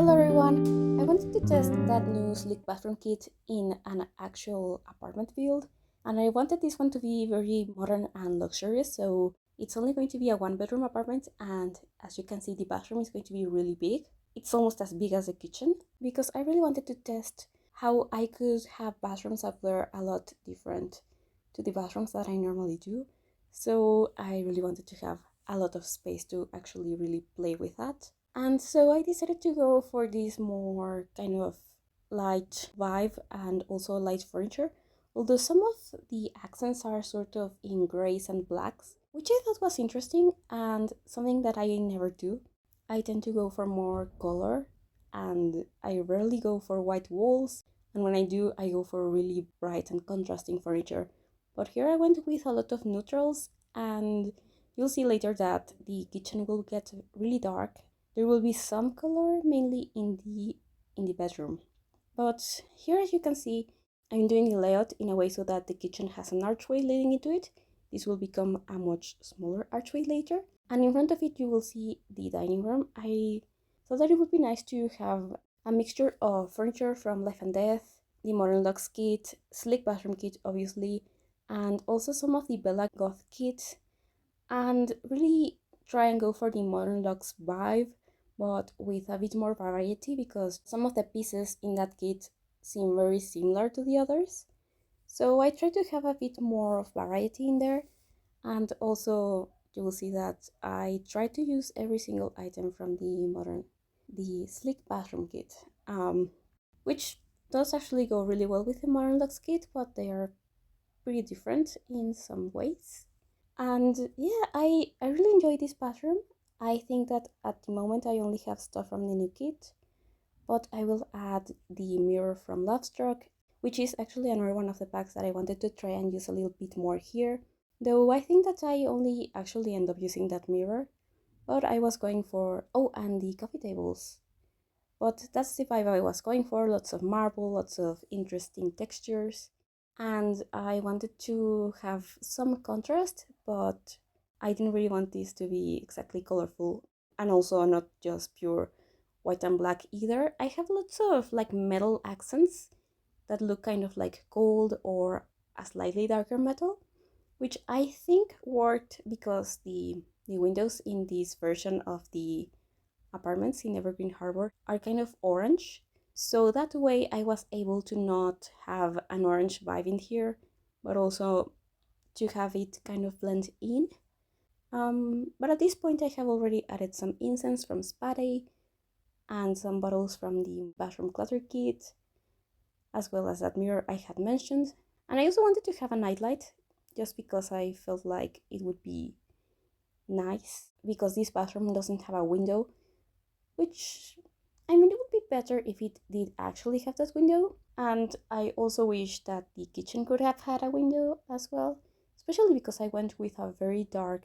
Hello everyone! I wanted to test that new sleek bathroom kit in an actual apartment build, and I wanted this one to be very modern and luxurious, so it's only going to be a one-bedroom apartment, and as you can see the bathroom is going to be really big. It's almost as big as the kitchen, because I really wanted to test how I could have bathrooms that were a lot different to the bathrooms that I normally do. So I really wanted to have a lot of space to actually really play with that. And so I decided to go for this more kind of light vibe and also light furniture. Although some of the accents are sort of in grays and blacks, which I thought was interesting and something that I never do. I tend to go for more color and I rarely go for white walls. And when I do, I go for really bright and contrasting furniture. But here I went with a lot of neutrals, and you'll see later that the kitchen will get really dark. There will be some color, mainly in the bedroom. But here, as you can see, I'm doing the layout in a way so that the kitchen has an archway leading into it. This will become a much smaller archway later. And in front of it, you will see the dining room. I thought that it would be nice to have a mixture of furniture from Life and Death, the Modern Lux kit, Sleek Bathroom kit, obviously, and also some of the Bella Goth kit, and really try and go for the Modern Lux vibe, but with a bit more variety because some of the pieces in that kit seem very similar to the others. So I try to have a bit more of variety in there, and also you will see that I try to use every single item from the Sleek Bathroom kit, which does actually go really well with the Modern Lux kit, but they are pretty different in some ways. And yeah, I really enjoy this bathroom. I think that at the moment I only have stuff from the new kit, but I will add the mirror from Lovestruck, which is actually another one of the packs that I wanted to try and use a little bit more here. Though I think that I only actually end up using that mirror, but I was going for, oh, and the coffee tables. But that's the vibe I was going for, lots of marble, lots of interesting textures. And I wanted to have some contrast, but I didn't really want this to be exactly colorful and also not just pure white and black either. I have lots of like metal accents that look kind of like gold or a slightly darker metal, which I think worked because the windows in this version of the apartments in Evergreen Harbour are kind of orange. So that way I was able to not have an orange vibe in here, but also to have it kind of blend in. But at this point I have already added some incense from Spade and some bottles from the bathroom clutter kit, as well as that mirror I had mentioned. And I also wanted to have a nightlight, just because I felt like it would be nice, because this bathroom doesn't have a window, which, I mean, it would be better if it did actually have that window. And I also wish that the kitchen could have had a window as well, especially because I went with a very dark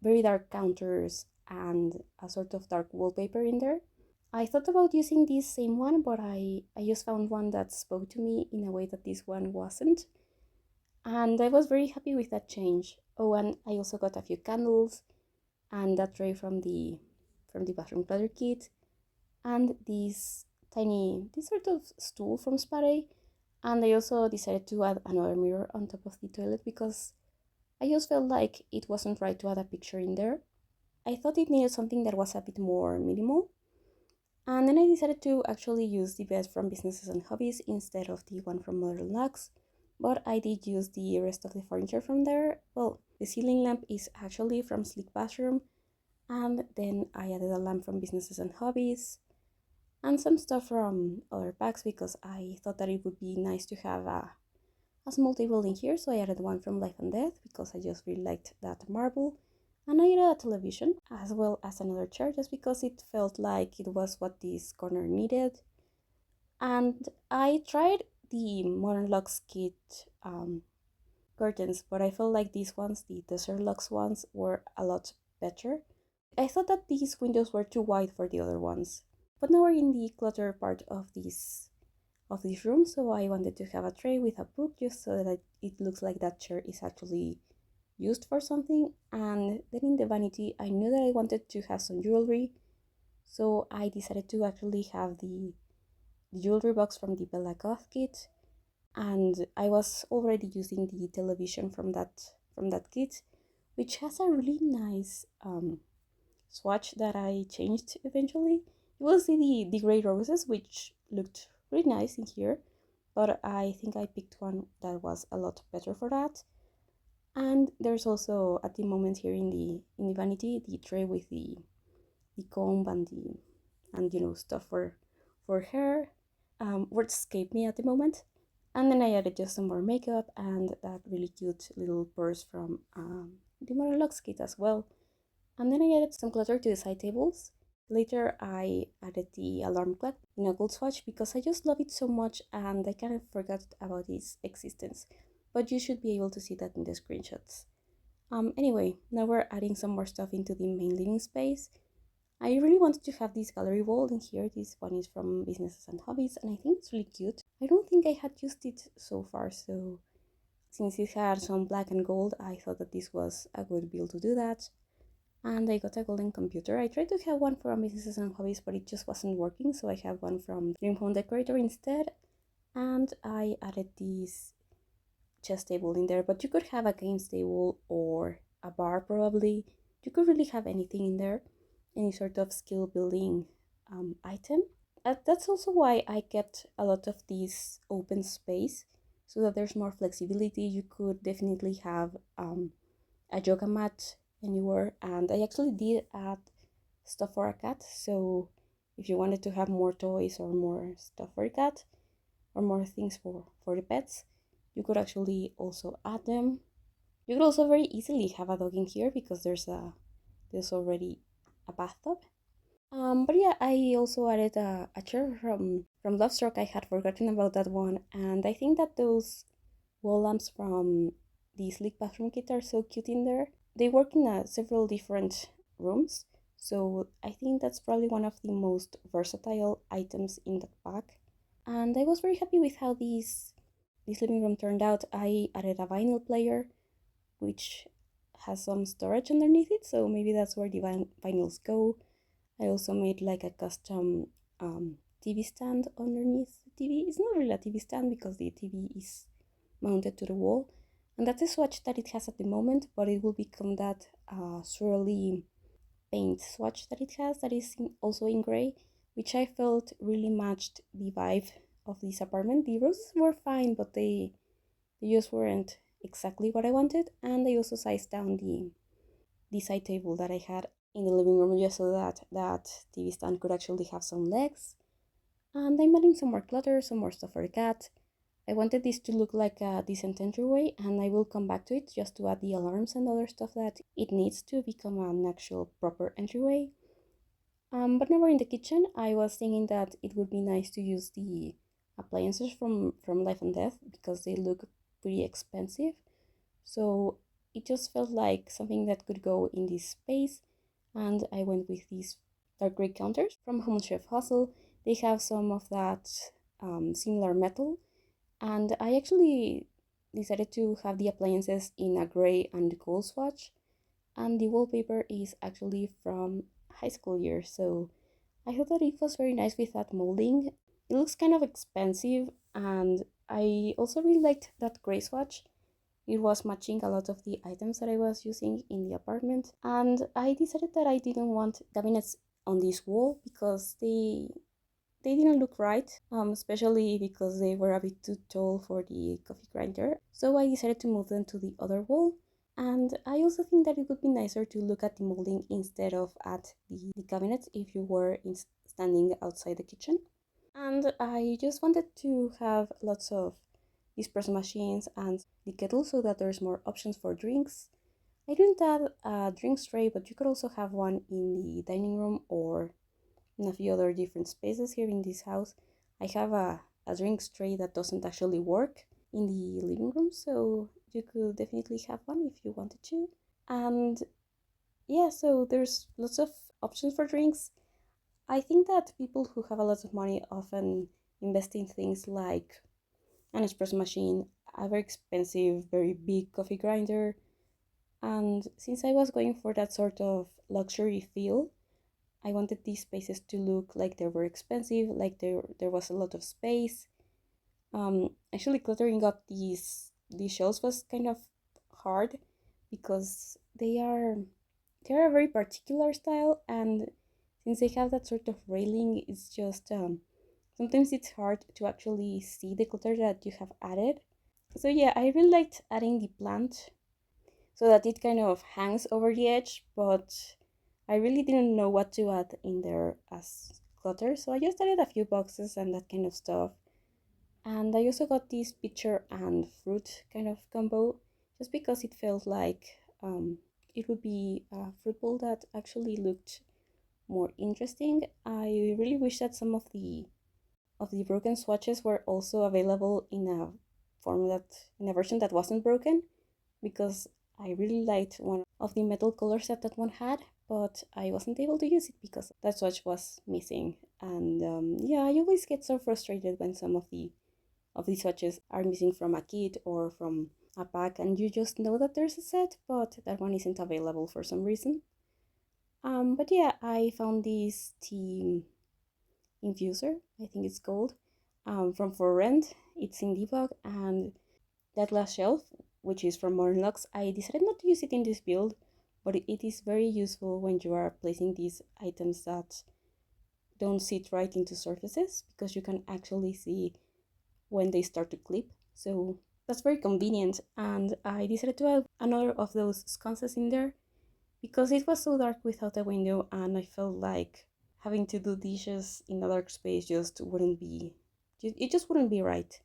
very dark counters and a sort of dark wallpaper in there. I thought about using this same one, but I just found one that spoke to me in a way that this one wasn't. And I was very happy with that change. Oh, and I also got a few candles and that tray from the bathroom clutter kit, and this sort of stool from Spade. And I also decided to add another mirror on top of the toilet because I just felt like it wasn't right to add a picture in there. I thought it needed something that was a bit more minimal. And then I decided to actually use the bed from Businesses and Hobbies instead of the one from Modern Lux. But I did use the rest of the furniture from there. Well, the ceiling lamp is actually from Sleek Bathroom, and then I added a lamp from Businesses and Hobbies and some stuff from other packs because I thought that it would be nice to have a small table in here. So I added one from Life and Death because I just really liked that marble, and I added a television as well as another chair just because it felt like it was what this corner needed. And I tried the Modern Lux kit curtains, but I felt like these ones, the Desert Lux ones, were a lot better. I thought that these windows were too wide for the other ones. But now we're in the clutter part of this room, so I wanted to have a tray with a book just so that it looks like that chair is actually used for something. And then in the vanity, I knew that I wanted to have some jewelry, So I decided to actually have the jewelry box from the Bella Goth kit, and I was already using the television from that kit, which has a really nice swatch that I changed eventually. You will see the gray roses, which looked really nice in here, but I think I picked one that was a lot better for that. And there's also at the moment here in the vanity the tray with the comb and the and stuff for hair. Words escape me at the moment. And then I added just some more makeup and that really cute little purse from the Monologues kit as well. And then I added some clutter to the side tables. Later, I added the alarm clock in a gold swatch because I just love it so much and I kind of forgot about its existence. But you should be able to see that in the screenshots. Anyway, now we're adding some more stuff into the main living space. I really wanted to have this gallery wall in here. This one is from Businesses and Hobbies, and I think it's really cute. I don't think I had used it so far, so since it had some black and gold, I thought that this was a good build to do that. And I got a golden computer. I tried to have one from Businesses and Hobbies, but it just wasn't working, so I have one from Dream Home Decorator instead. And I added this chess table in there, but you could have a games table or a bar probably. You could really have anything in there, any sort of skill building item. That's also why I kept a lot of this open space so that there's more flexibility. You could definitely have a yoga mat anywhere, and I actually did add stuff for a cat. So if you wanted to have more toys or more stuff for a cat or more things for the pets, you could actually also add them. You could also very easily have a dog in here because there's already a bathtub. But yeah, I also added a chair from Lovestruck. I had forgotten about that one, and I think that those wall lamps from the sleek bathroom kit are so cute in there. They work in several different rooms, so I think that's probably one of the most versatile items in that pack. And I was very happy with how this living room turned out. I added a vinyl player, which has some storage underneath it, so maybe that's where the vinyls go. I also made like a custom TV stand underneath the TV. It's not really a TV stand because the TV is mounted to the wall, and that's the swatch that it has at the moment, but it will become that swirly paint swatch that it has that is also in gray, which I felt really matched the vibe of this apartment. The roses were fine, but they just weren't exactly what I wanted, and I also sized down the side table that I had in the living room just so that that TV stand could actually have some legs. And I'm adding some more clutter, some more stuff for the cat. I wanted this to look like a decent entryway, and I will come back to it just to add the alarms and other stuff that it needs to become an actual proper entryway. But now we're in the kitchen. I was thinking that it would be nice to use the appliances from Life and Death because they look pretty expensive. So it just felt like something that could go in this space, and I went with these dark gray counters from Home Chef Hustle. They have some of that similar metal, and I actually decided to have the appliances in a gray and gold swatch, and the wallpaper is actually from high school years, so I thought that it was very nice with that molding. It looks kind of expensive, and I also really liked that gray swatch. It was matching a lot of the items that I was using in the apartment, and I decided that I didn't want cabinets on this wall because they didn't look right, especially because they were a bit too tall for the coffee grinder. So I decided to move them to the other wall. And I also think that it would be nicer to look at the molding instead of at the cabinets if you were standing outside the kitchen. And I just wanted to have lots of espresso machines and the kettle so that there's more options for drinks. I didn't add a drink tray, but you could also have one in the dining room or in a few other different spaces here in this house. I have a drink tray that doesn't actually work in the living room, so you could definitely have one if you wanted to. And yeah, so there's lots of options for drinks. I think that people who have a lot of money often invest in things like an espresso machine, a very expensive, very big coffee grinder. And since I was going for that sort of luxury feel, I wanted these spaces to look like they were expensive, like there was a lot of space. Actually, cluttering up these shelves was kind of hard because they're a very particular style, and since they have that sort of railing, it's just sometimes it's hard to actually see the clutter that you have added. So yeah, I really liked adding the plant so that it kind of hangs over the edge, but I really didn't know what to add in there as clutter, so I just added a few boxes and that kind of stuff. And I also got this picture and fruit kind of combo just because it felt like it would be a fruit bowl that actually looked more interesting. I really wish that some of the broken swatches were also available in a in a version that wasn't broken, because I really liked one of the metal colors that that one had, but I wasn't able to use it because that swatch was missing. And yeah, I always get so frustrated when some of these swatches are missing from a kit or from a pack, and you just know that there's a set, but that one isn't available for some reason. But yeah, I found this tea infuser, I think it's called, from For Rent. It's in debug, and that glass shelf, which is from Modern Lux, I decided not to use it in this build, but it is very useful when you are placing these items that don't sit right into surfaces, because you can actually see when they start to clip. So that's very convenient, and I decided to add another of those sconces in there because it was so dark without a window, and I felt like having to do dishes in a dark space just wouldn't be, it just wouldn't be right.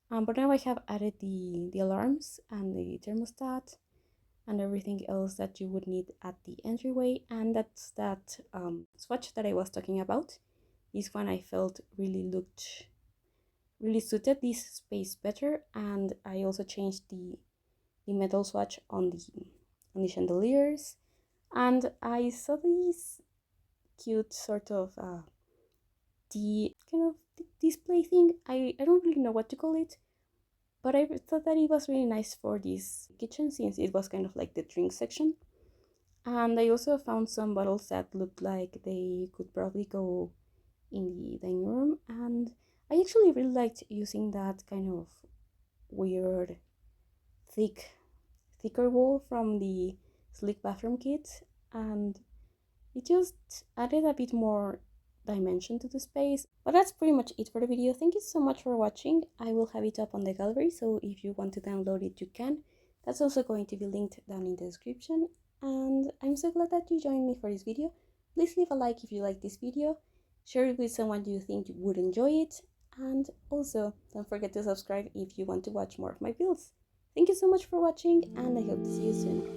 But now I have added the alarms and the thermostat and everything else that you would need at the entryway, and that's that swatch that I was talking about. This one I felt really suited this space better, and I also changed the metal swatch on the chandeliers, and I saw these cute sort of the kind of display thing. I don't really know what to call it, but I thought that it was really nice for this kitchen since it was kind of like the drink section. And I also found some bottles that looked like they could probably go in the dining room, and I actually really liked using that kind of weird thicker wall from the sleek bathroom kit, and it just added a bit more dimension to the space. But that's pretty much it for the video. Thank you so much for watching. I will have it up on the gallery, so if you want to download it, you can. That's also going to be linked down in the description. And I'm so glad that you joined me for this video. Please leave a like if you like this video, share it with someone you think would enjoy it, and also don't forget to subscribe if you want to watch more of my builds. Thank you so much for watching, and I hope to see you soon.